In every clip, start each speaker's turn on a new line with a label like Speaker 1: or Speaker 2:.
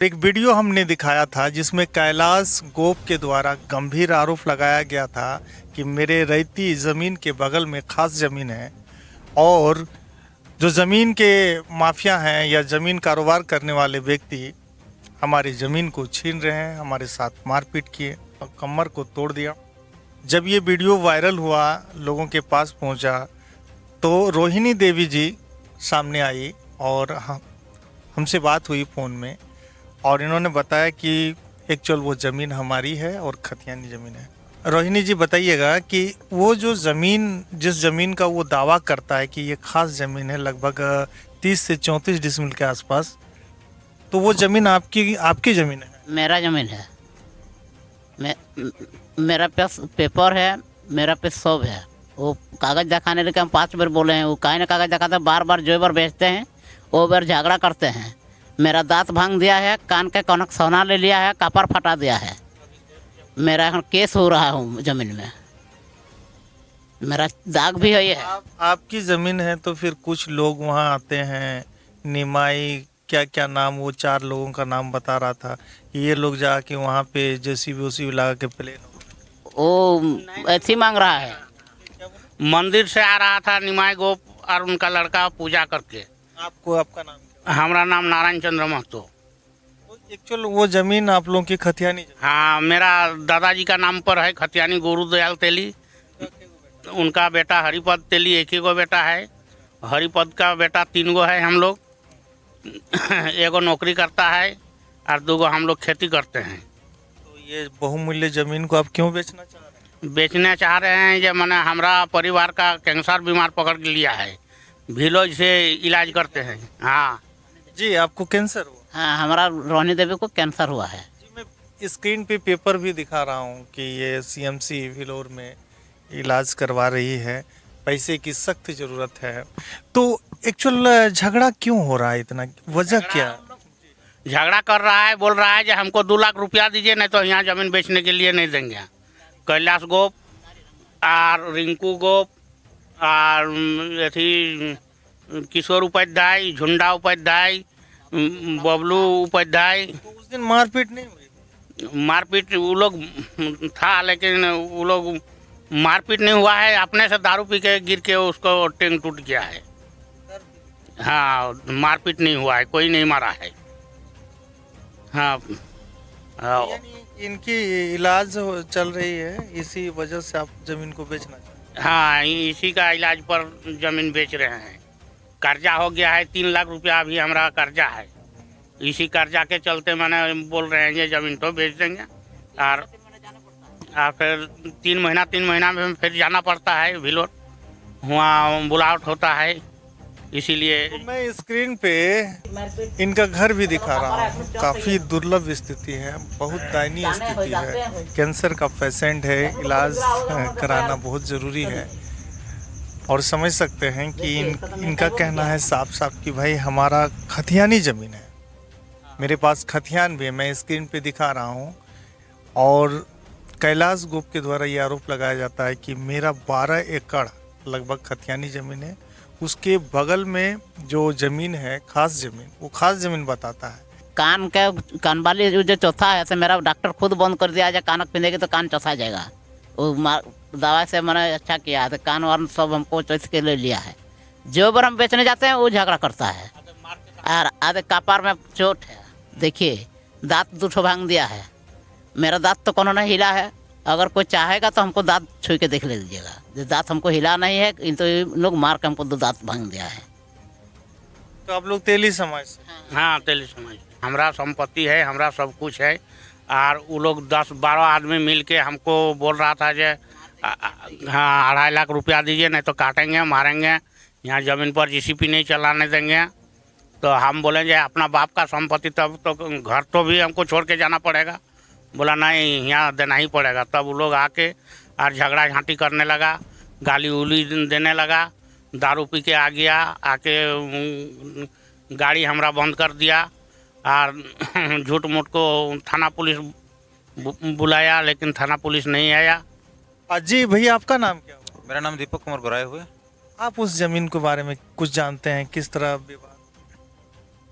Speaker 1: एक वीडियो हमने दिखाया था जिसमें कैलाश गोप के द्वारा गंभीर आरोप लगाया गया था कि मेरे रैती ज़मीन के बगल में खास ज़मीन है और जो ज़मीन के माफिया हैं या ज़मीन कारोबार करने वाले व्यक्ति हमारी ज़मीन को छीन रहे हैं, हमारे साथ मारपीट किए और कमर को तोड़ दिया। जब ये वीडियो वायरल हुआ, लोगों के पास पहुंचा, तो रोहिणी देवी जी सामने आई और हमसे बात हुई फ़ोन में और इन्होंने बताया कि एक्चुअल वो ज़मीन हमारी है और खतियानी ज़मीन है। रोहिणी जी बताइएगा कि वो जो ज़मीन, जिस ज़मीन का वो दावा करता है कि ये खास ज़मीन है, लगभग 30 से 34 डिसमिल के आसपास, तो वो ज़मीन आपकी आपकी ज़मीन है?
Speaker 2: मेरा ज़मीन है। मेरा पास पेपर है, मेरा पे सब है। वो कागज़ दिखाने लेके हम 5 बार बोले हैं, वो काहे ना कागज़ दिखाते हैं, बार बार जो बार बेचते हैं वो बार झगड़ा करते हैं। मेरा दांत भांग दिया है, कान के कनक सोना ले लिया है, कपर फटा दिया है। मेरा यहाँ केस हो रहा है ज़मीन में, मेरा दाग भी है। ये है
Speaker 1: आपकी ज़मीन है तो फिर कुछ लोग वहाँ आते हैं, निमाई क्या क्या नाम, वो 4 लोगों का नाम बता रहा था कि ये लोग जाके वहाँ पे जेसीबी ओसीबी लगा के प्लेन,
Speaker 2: वो ऐसी मांग रहा है।
Speaker 3: मंदिर से आ रहा था निमाई गोप और उनका लड़का पूजा करके।
Speaker 1: आपका नाम क्या?
Speaker 3: हमारा नाम नारायण चंद्र महतो।
Speaker 1: एक्चुअल वो ज़मीन आप लोगों की खतियानी ज़मीन?
Speaker 3: हाँ, मेरा दादाजी का नाम पर है खतियानी गुरुदयाल तेली। उनका बेटा हरिपद तेली एक ही गो बेटा है। हरिपद का बेटा 3 गो है। हम लोग एगो नौकरी करता है और 2 गो हम लोग खेती करते हैं।
Speaker 1: तो ये बहुमूल्य ज़मीन को आप क्यों बेचना चाह रहे हैं?
Speaker 3: बेचना चाह रहे हैं जो मैंने हमारा परिवार का कैंसर बीमार पकड़ लिया है, भिलोज से इलाज करते हैं। हाँ
Speaker 1: जी, आपको कैंसर हुआ?
Speaker 2: हाँ, हमारा रोहिणी देवी को कैंसर हुआ है।
Speaker 1: जी, मैं स्क्रीन पे पेपर भी दिखा रहा हूँ कि ये सीएमसी फिलौर में इलाज करवा रही है, पैसे की सख्त ज़रूरत है। तो एक्चुअल झगड़ा क्यों हो रहा है, इतना वजह क्या?
Speaker 3: झगड़ा कर रहा है, बोल रहा है कि हमको 2 लाख रुपया दीजिए, नहीं तो यहाँ ज़मीन बेचने के लिए नहीं देंगे। कैलाश गोप और रिंकू गोप और अथी किशोर उपाध्याय, झुंडा उपाध्याय, बबलू उपाध्याय।
Speaker 1: तो उस दिन मारपीट नहीं हुई?
Speaker 3: मारपीट वो लोग था, लेकिन वो लोग मारपीट नहीं हुआ है। अपने से दारू पी के गिर के उसको टेंग टूट गया है। हाँ, मारपीट नहीं हुआ है, कोई नहीं मारा है। हाँ,
Speaker 1: यानी इनकी इलाज चल रही है, इसी वजह से आप ज़मीन को बेचना चाहते
Speaker 3: हाँ, इसी का इलाज पर ज़मीन बेच रहे हैं। कर्जा हो गया है, 3 लाख रुपया अभी हमारा कर्जा है। इसी कर्जा के चलते मैंने बोल रहे हैं ये ज़मीन तो बेच देंगे। और फिर 3 महीना में फिर जाना पड़ता है भिलोर, वहाँ बुलावट होता है, इसीलिए।
Speaker 1: हैं? तो मैं स्क्रीन पे इनका घर भी दिखा रहा हूँ, काफ़ी दुर्लभ स्थिति है, बहुत दयनीय स्थिति है, कैंसर का पेशेंट है, इलाज कराना बहुत ज़रूरी है। और समझ सकते हैं कि इनका कहना है साफ साफ कि भाई हमारा खतियानी ज़मीन है, मेरे पास खतियान भी है, मैं स्क्रीन पे दिखा रहा हूँ। और कैलाश गोप के द्वारा ये आरोप लगाया जाता है कि मेरा 12 एकड़ लगभग खतियानी ज़मीन है, उसके बगल में जो ज़मीन है खास ज़मीन, वो खास ज़मीन बताता है।
Speaker 2: कान वाली जो चौथा है, तो मेरा डॉक्टर खुद बंद कर दिया है, कानक पहनेगी तो कान चौथा जाएगा। वो दवा से मैंने अच्छा किया है, तो कान वान सब हमको चॉइस के ले लिया है। जो बार हम बेचने जाते हैं वो झगड़ा करता है। और आधे कपार में चोट है, देखिए दांत 2 ठो भांग दिया है। मेरा दांत तो कोनो नहीं हिला है, अगर कोई चाहेगा तो हमको दांत छू के देख ले दीजिएगा। जो दांत हमको हिला नहीं है, इन तो लोग मार के हमको 2 दांत भांग दिया है।
Speaker 1: तो आप लोग तेली समाज से?
Speaker 3: हाँ, तेली समाज। हमारा संपत्ति है, हमारा सब कुछ है। और वो लोग 10-12 आदमी मिल के हमको बोल रहा था जो हाँ 2.5 लाख रुपया दीजिए, नहीं तो काटेंगे, मारेंगे, यहाँ ज़मीन पर जीसीपी नहीं चलाने देंगे। तो हम बोलेंगे अपना बाप का संपत्ति, तब तो घर तो भी हमको छोड़ के जाना पड़ेगा। बोला नहीं, यहाँ देना ही पड़ेगा। तब वो लोग आके और झगड़ा झांटी करने लगा, गाली उली देने लगा, दारू पी के आ गया, आके गाड़ी हमारा बंद कर दिया और झूठ मूठ को थाना पुलिस बुलाया, लेकिन थाना पुलिस नहीं आया।
Speaker 1: जी भैया, आपका नाम क्या हुआ?
Speaker 4: मेरा नाम दीपक कुमार गोराए हुए।
Speaker 1: आप उस ज़मीन के बारे में कुछ जानते हैं, किस तरह विवाद?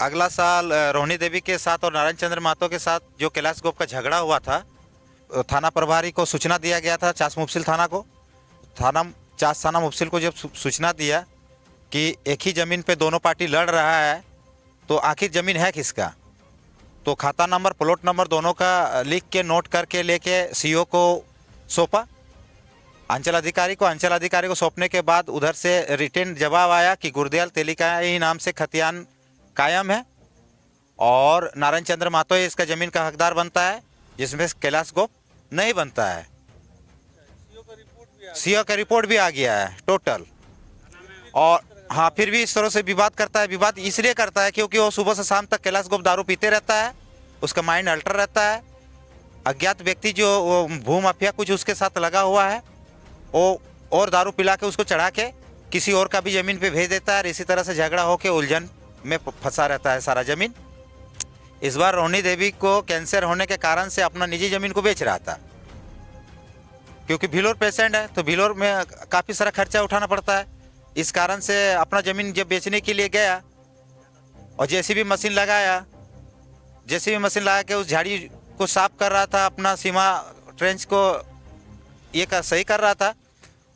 Speaker 4: अगला साल रोहिणी देवी के साथ और नारायण चंद्र महतो के साथ जो कैलाश गोप का झगड़ा हुआ था, थाना प्रभारी को सूचना दिया गया था, चास मुफसिल थाना को। चास थाना मुफसिल को जब सूचना दिया कि एक ही ज़मीन पे दोनों पार्टी लड़ रहा है, तो आखिर ज़मीन है किसका, तो खाता नंबर प्लॉट नंबर दोनों का लिख के नोट करके लेके सीओ को सौंपा, अंचल अधिकारी को सौंपने के बाद उधर से रिटर्न जवाब आया कि गुरदयाल तेलिकाई नाम से खतियान कायम है और नारायण चंद्र महतो ही इसका ज़मीन का हकदार बनता है, जिसमें कैलाश गोप नहीं बनता है। सीओ का रिपोर्ट भी आ गया है टोटल। और हाँ, फिर भी इस तरह से विवाद करता है। विवाद इसलिए करता है क्योंकि वो सुबह से शाम तक कैलाश गोप दारू पीते रहता है, उसका माइंड अल्टर रहता है। अज्ञात व्यक्ति जो भू माफिया कुछ उसके साथ लगा हुआ है, वो और दारू पिला के उसको चढ़ा के किसी और का भी ज़मीन पे भेज देता है, और इसी तरह से झगड़ा होकर उलझन में फंसा रहता है सारा ज़मीन। इस बार रोहिणी देवी को कैंसर होने के कारण से अपना निजी ज़मीन को बेच रहा था, क्योंकि भिलोर पेशेंट है तो भिलोर में काफ़ी सारा खर्चा उठाना पड़ता है। इस कारण से अपना ज़मीन जब बेचने के लिए गया और जेसीबी मशीन लगा के उस झाड़ी को साफ कर रहा था, अपना सीमा ट्रेंच को ये का सही कर रहा था,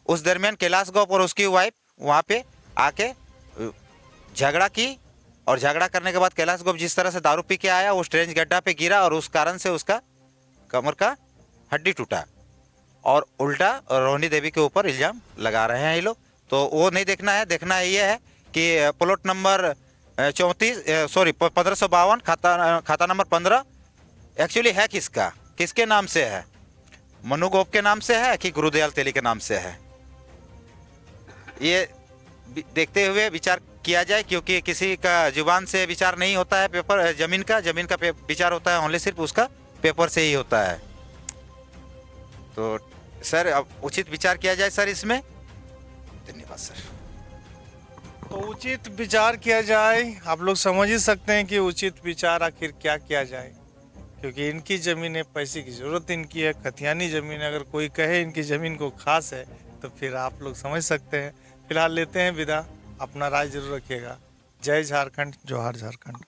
Speaker 4: उस दरमियान कैलाश गोप और उसकी वाइफ वहाँ पे आके झगड़ा की। और झगड़ा करने के बाद कैलाश गोप जिस तरह से दारू पी के आया, उस ट्रेंच गड्ढा पे गिरा और उस कारण से उसका कमर का हड्डी टूटा। और उल्टा रोहिणी देवी के ऊपर इल्ज़ाम लगा रहे हैं ये लोग। तो वो नहीं देखना है, देखना ये है कि प्लॉट नंबर 1552 खाता नंबर 15 एक्चुअली है किसका, किसके नाम से है, मनु गोप के नाम से है कि गुरुदयाल तेली के नाम से है, ये देखते हुए विचार किया जाए। क्योंकि किसी का जुबान से विचार नहीं होता है, पेपर ज़मीन का विचार होता है ओनली सिर्फ उसका पेपर से ही होता है। तो सर अब उचित विचार किया जाए सर इसमें। धन्यवाद सर।
Speaker 1: तो उचित विचार किया जाए, आप लोग समझ ही सकते हैं कि उचित विचार आखिर क्या किया जाए, क्योंकि इनकी ज़मीन है, पैसे की ज़रूरत इनकी है, खतियानी ज़मीन है। अगर कोई कहे इनकी ज़मीन को खास है तो फिर आप लोग समझ सकते हैं। फिलहाल लेते हैं विदा, अपना राय जरूर रखिएगा। जय झारखंड, जोहार झारखंड।